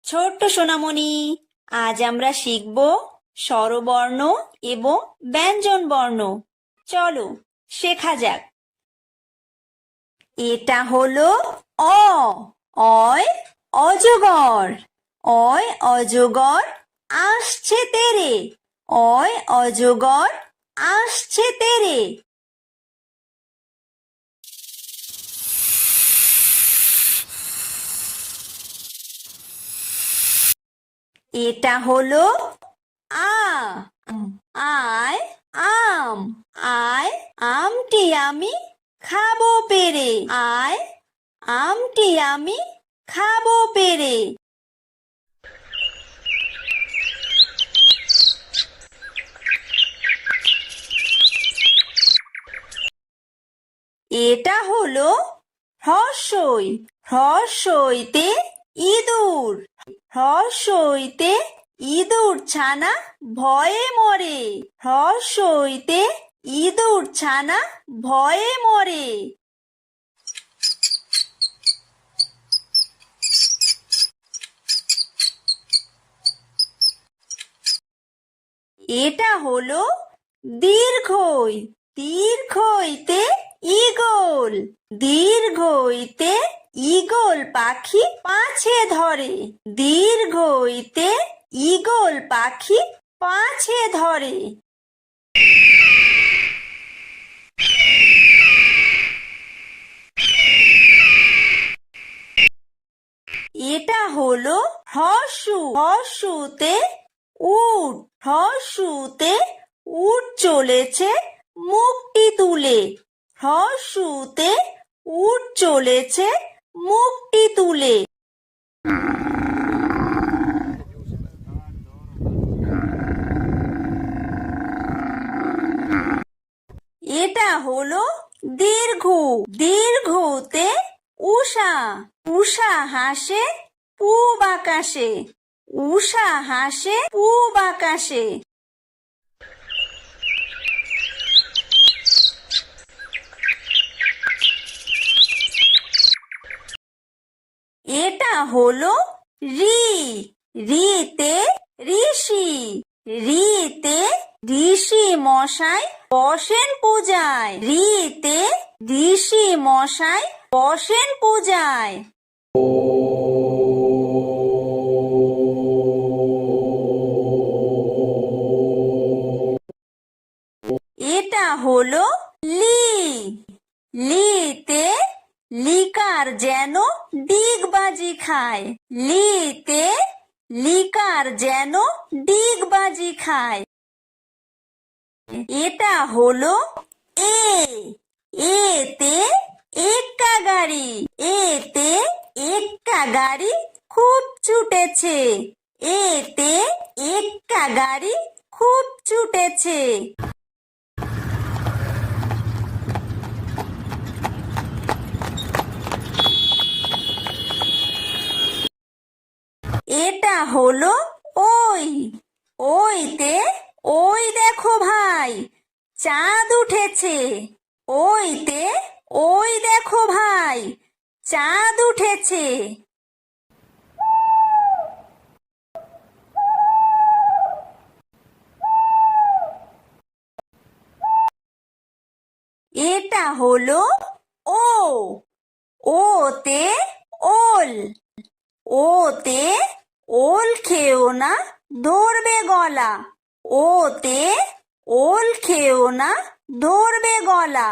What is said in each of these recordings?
ছোট্ট সোনামণি, আজ আমরা শিখব স্বরবর্ণ এবং ব্যঞ্জন বর্ণ। চলো শেখা যাক। এটা হলো অ। অয় অজগর। অয় অজগর আসছে তেরে। অয় অজগর আসছে তেরে। এটা হলো আ। আয় আম। আয় আমটি আমি খাবো পেরে। আয় আমটি আমি খাবো পেরে। এটা হলো হ্রস্বই। হ্রস্বইতে ইঁদুর। হ্রস্বইতে ইঁদুর ছানা ভয়ে মরে। হ্রস্বইতে ইঁদুর ছানা ভয়ে মরে। এটা হলো দীর্ঘই। দীর্ঘইতে ঈগল। দীর্ঘইতে ঈগল পাখি পাছে ধরে। দীর্ঘইতে ঈগল পাখি পাছে ধরে। এটা হলো হ্রস্ব। হ্রস্বতে উট। হ্রস্বতে উট চলেছে মুখটি তুলে। হ্রস্বতে উট চলেছে মুখটি তুলে। এটা হলো দীর্ঘ। দীর্ঘতে উষা। উষা হাসে পূব আকাশে। উষা হাসে পূব আকাশে। এটা হলো ঋ। ঋতে ঋষি। ঋতে ঋষি মশাই বসেন পূজায়। ঋতে ঋষি মশাই বসেন পূজায়। এটা হলো লি। লিতে লিকার যেন ডিগবাজি খায়। লিতে লিকার যেন ডিগবাজি খায়। এটা হলো এ। এতে এক্কা গাড়ি। এতে এক্কা গাড়ি খুব ছুটেছে। এতে এক্কা গাড়ি খুব ছুটেছে। এটা হলো ওই। ওইতে ওই দেখো ভাই চাঁদ উঠেছে। ওইতে ওই দেখো ভাই চাঁদ উঠেছে। এটা হলো ও। ওতে ওল। ওতে ওল খেও না ধরবে গলা। ওতে ওল খেও না ধরবে গলা।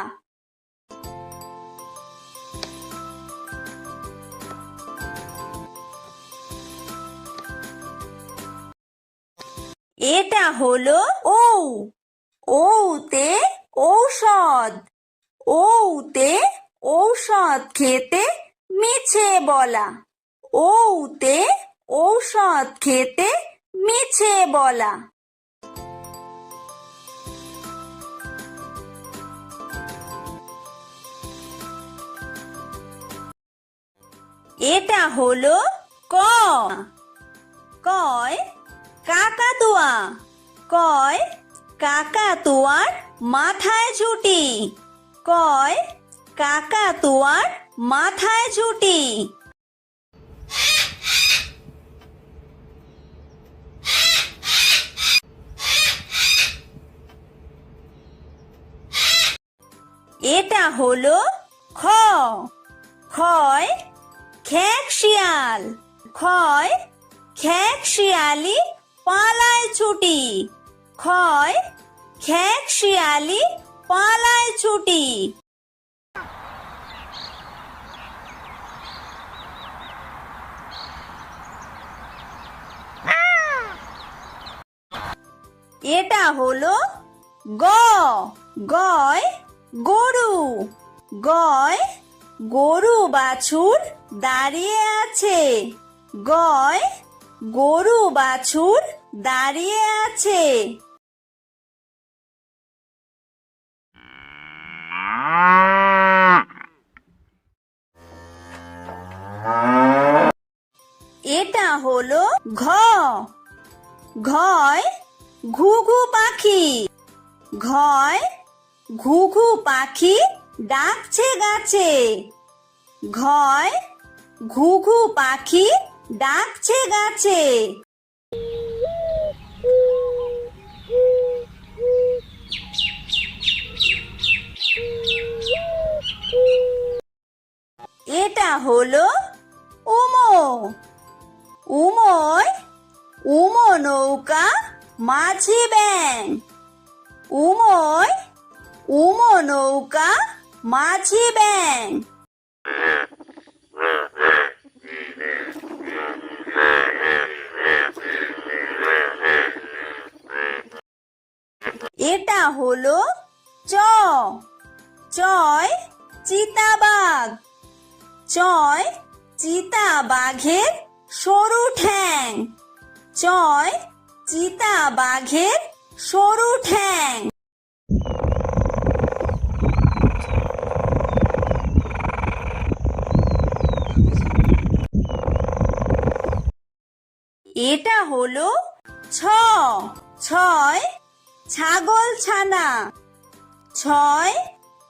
এটা হলো ঔ। ঔতে ঔষধ। ঔতে ঔষধ খেতে মিছে বলা। ঔতে ঔষধ খেতে মিছে বলা। এটা হলো ক। কয় কাকাতুয়া। কয় কাকাতুয়ার মাথায় ঝুঁটি। কয় কাকাতুয়ার মাথায় ছুটি। এটা হলো খ। খয় খেক শিয়াল। খয় খেক শিয়ালি পালায় ছুটি। খয় খেক শিয়ালি পালায় ছুটি। এটা হলো গ। গয় গরু। গয় গরু বাছুর দাঁড়িয়ে আছে। গয় গরু বাছুর দাঁড়িয়ে আছে। এটা হলো ঘ। ঘয় ঘুঘু পাখি। ঘয় ঘুঘু পাখি ডাকছে গাছে। ঘয় ঘুঘু পাখি ডাকছে গাছে। এটা হলো উমো। উমোয় উমো নৌকা মাঝি ব্যাং। উমোয় উমো নৌকা মাঝি ব্যাং। এটা হলো চ। চয় চিতাবাঘ। চয় চিতাবাঘের সরু ঠ্যাং। চয় চিতাবাঘের সরু ঠ্যাং। এটা হলো ছ। ছয় ছাগল ছানা। ছয়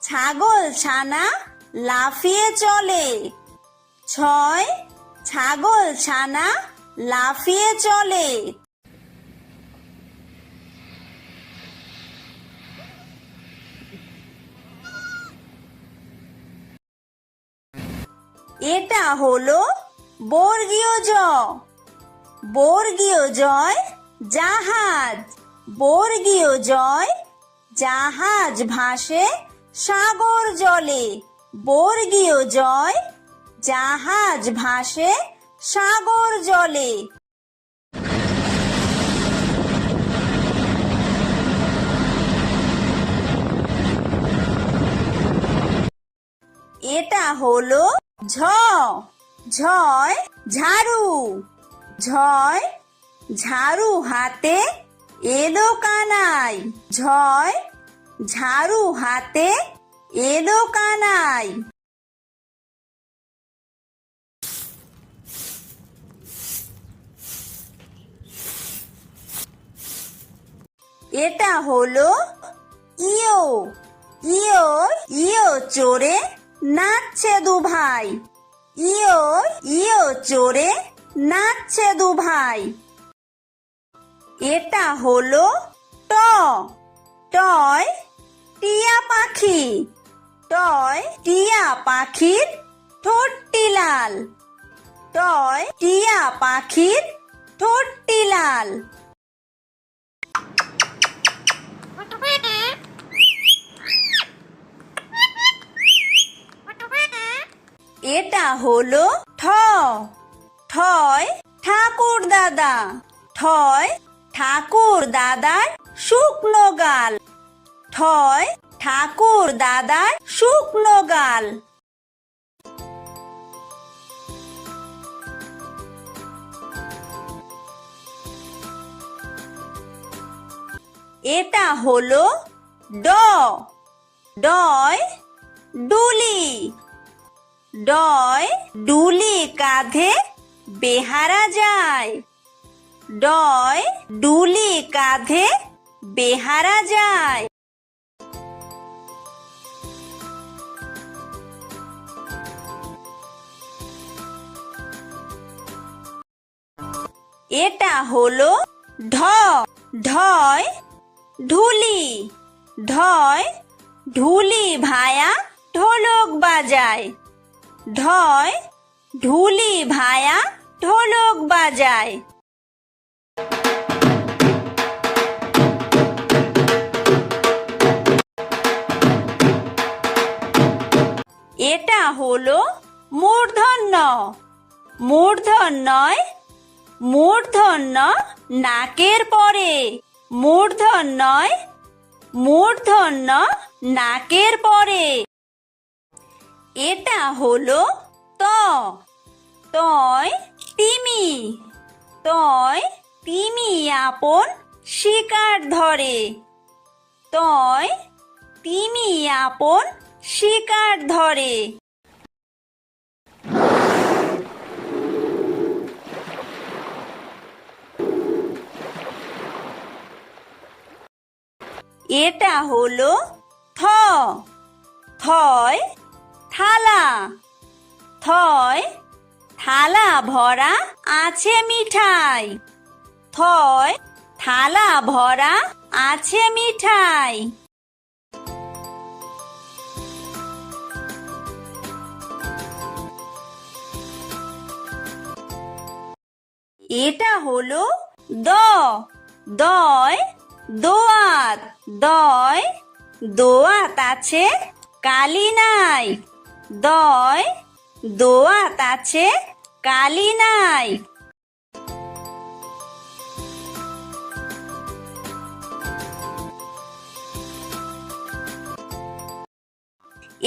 ছাগল ছানা লাফিয়ে চলে। ছয় ছাগল ছানা লাফিয়ে চলে। এটা হলো বর্গীয় জ। বর্গীয় জয় জাহাজ। বর্গীয় জয় জাহাজ ভাসে সাগর জলে। বর্গীয় জয় জাহাজ ভাসে সাগর জলে। এটা হলো ঝ। ঝয় ঝাড়ু। ঝয় ঝাড়ু হাতে এলো কানাই। ঝয় ঝাড়ু হাতে এলো কানাই। এটা হলো ইয়ো। ইয়ো ইয়ো চড়ে নাচছে দু ভাই। ইয়ো ইয়ো চড়ে নাচছে দু ভাই। এটা হলো ট। টয় টিয়া পাখি। টয় টিয়া পাখির ঠোঁটটি লাল। টয় টিয়া পাখির ঠোঁটটি লাল। এটা হলো ঠ। ঠয় ঠাকুর দাদা। ঠয় ঠাকুর দাদার শুকনো গাল। ঠয় ঠাকুর দাদার শুকনো গাল। এটা হলো ড। ডয় ডুলি। ডয় ডুলি কাঁধে বেহারা যায়। ডয় ডুলি কাঁধে বেহারা যায়। এটা হলো ঢ। ঢয় ঢুলি। ঢয় ঢুলি ভায়া ঢোলক বাজায়। ঢয় ঢুলি ভায়া ঢোলক বাজায়। এটা হলো মূর্ধন্য। মূর্ধন্যয় মূর্ধন্য নাকের পরে। মূর্ধন্যয় মূর্ধন্য নাকের পরে। এটা হলো ত। তয় তিমি। তয় তিমি আপন শিকার ধরে। তয় তিমি আপন শিকার ধরে। এটা হলো থ। থয় থালা। থয় থালা ভরা আছে মিঠাই। থয় থালা ভরা আছে মিঠাই। এটা হলো দ। দয় দোয়াত। দয় দোয়াত আছে কালি নাই। দয় দোয়াত আছে কালি নাই।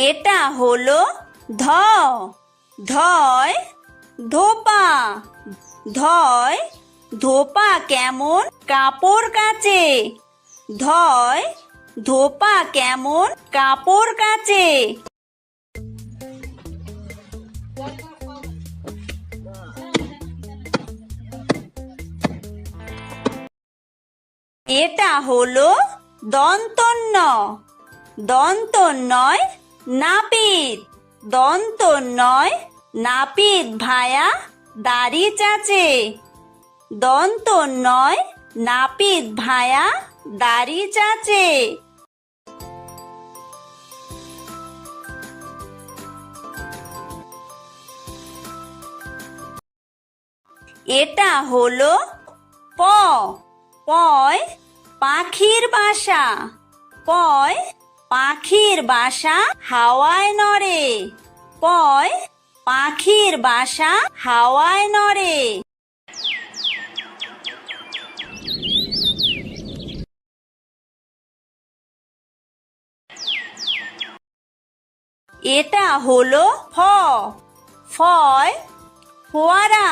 এটা হলো ধ। ধয় ধোপা। ধয় ধোপা কেমন কাপড় কাচে। ধয় ধোপা কেমন কাপড় কাচে। এটা হলো দন্তন্য। দন্তন্যয় নাপিত। দন্তন্যয় নাপিত ভায়া দাড়ি চাচে। দন্তন্যয় নাপিত ভায়া দাড়ি চাচে। এটা হলো প। পয় পাখির বাসা। পয় পাখির বাসা হাওয়ায় নড়ে। পয় পাখির বাসা হাওয়ায় নড়ে। এটা হলো ফ। ফয় ফোয়ারা।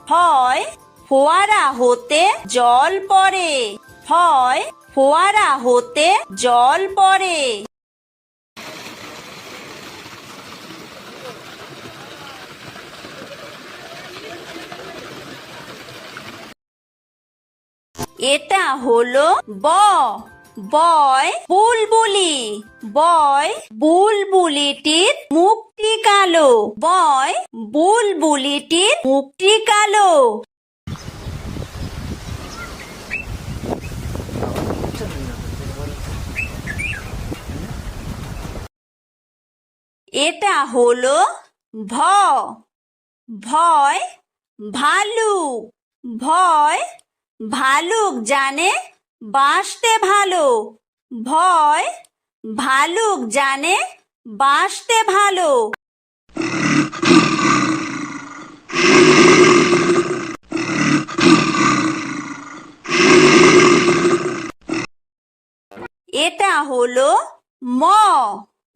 ফয় ফোয়ারা হতে জল পড়ে। ফয় ফোয়ারা হতে জল পড়ে। এটা হলো ব। বয় বুলবুলি। বয় বুলবুলিটির মুখটি কালো। বয় বুলবুলিটির মুখটি কালো। এটা হলো ভ। ভয় ভালুক। ভয় ভালুক জানে বাঁচতে ভালো। ভয় ভালুক জানে বাঁচতে ভালো। এটা হলো ম।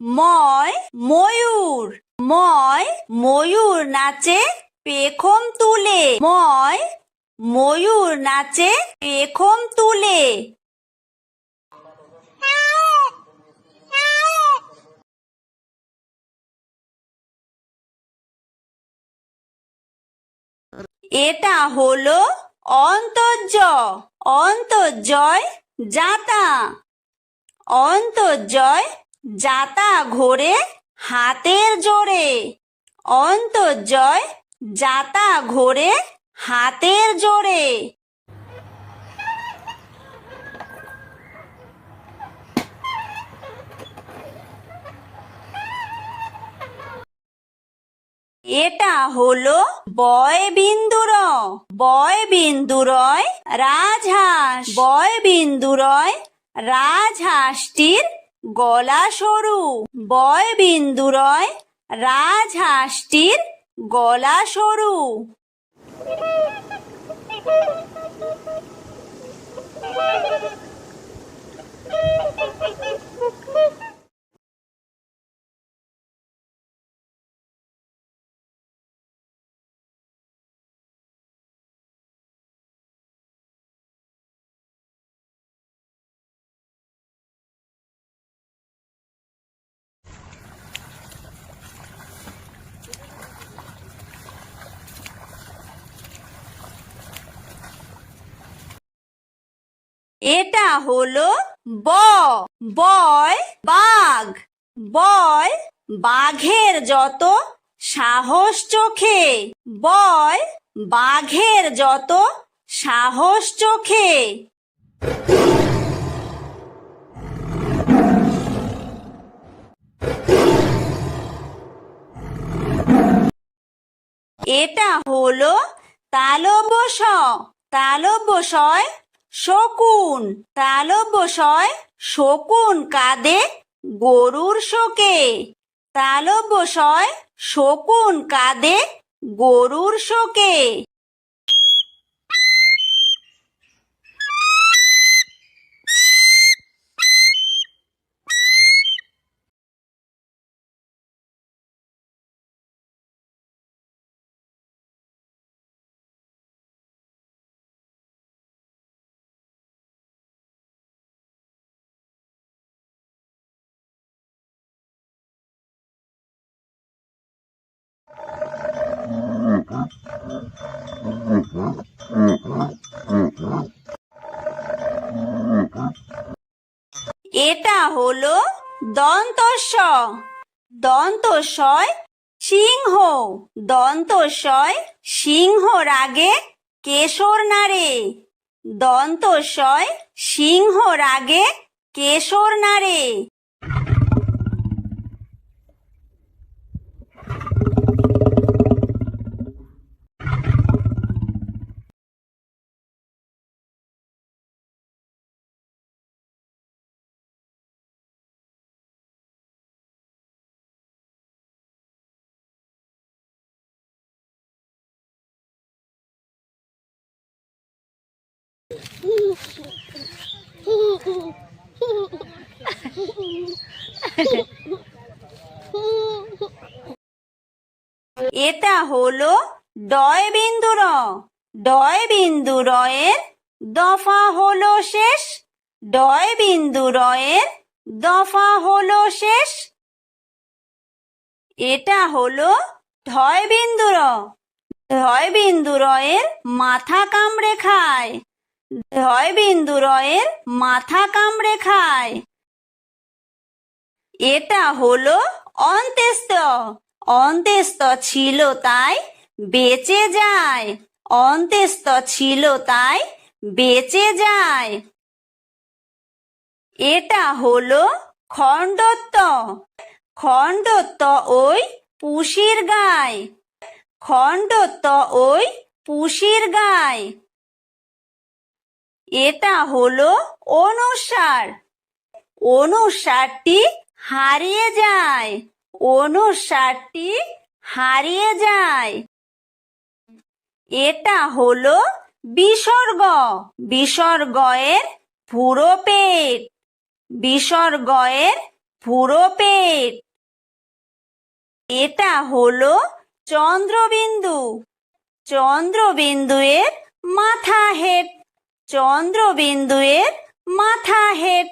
ময় ময়ূর। ময় ময়ূর নাচে পেখম তুলে। ময় ময়ূর নাচে পেখম তুলে। এটা হলো অন্তর্য। অন্তর্জয় জাতা। অন্তর্জয় জাতা ঘোরে হাতের জোরে। অন্তর্জয় জাতা ঘোরে হাতের জোরে। এটা হলো বয় বিন্দু র। বয় বিন্দু রয় রাজহাঁস। বয় বিন্দু রয় রাজহাঁসটির গলা সরু। বয় বিন্দু রয় রাজহাঁসটির গলা সরু। এটা হলো ব। বয় বাঘ। বয় বাঘের যত সাহস চোখে। বয় বাঘের যত সাহস চোখে। এটা হলো তালব্য শ। তালব্য শয় শকুন। তালব্য শয় শকুন কাঁদে গরুর শোকে। তালব্য শয় শকুন কাঁদে গরুর শোকে। এটা হলো দন্তস্ব। দন্তস্বয় সিংহ। দন্তস্বয় সিংহ রাগে কেশর নাড়ে। দন্তস্বয় সিংহ রাগে কেশর নাড়ে। এটা হলো ডয় বিন্দু র। ডয় বিন্দু রয়ের দফা হলো শেষ। ডয় বিন্দু রয়ের দফা হলো শেষ। এটা হলো ঢয় বিন্দু র। ঢয় বিন্দু রয়ের মাথা কামড়ে খায়। ঢয় বিন্দু রয়ের মাথা কামড়ে খায়। এটা হলো অন্ত্যেস্ত। অন্ত্যেস্ত ছিল তাই বেঁচে যায়। অন্ত্যেস্ত ছিল তাই বেঁচে যায়। এটা হলো খণ্ডত্ব। খণ্ডত্ব ওই পুষির গায়। খণ্ডত্ব ওই পুষির গায়। এটা হলো অনুস্বার। অনুস্বারটি হারিয়ে যায়। অনুস্বারটি হারিয়ে যায়। এটা হলো বিসর্গ। বিসর্গয়ের পুরো পেট। বিসর্গয়ের পুরো পেট। এটা হলো চন্দ্রবিন্দু। চন্দ্রবিন্দুয়ের মাথা হেড। চন্দ্রবিন্দুয়ের মাথা হেড।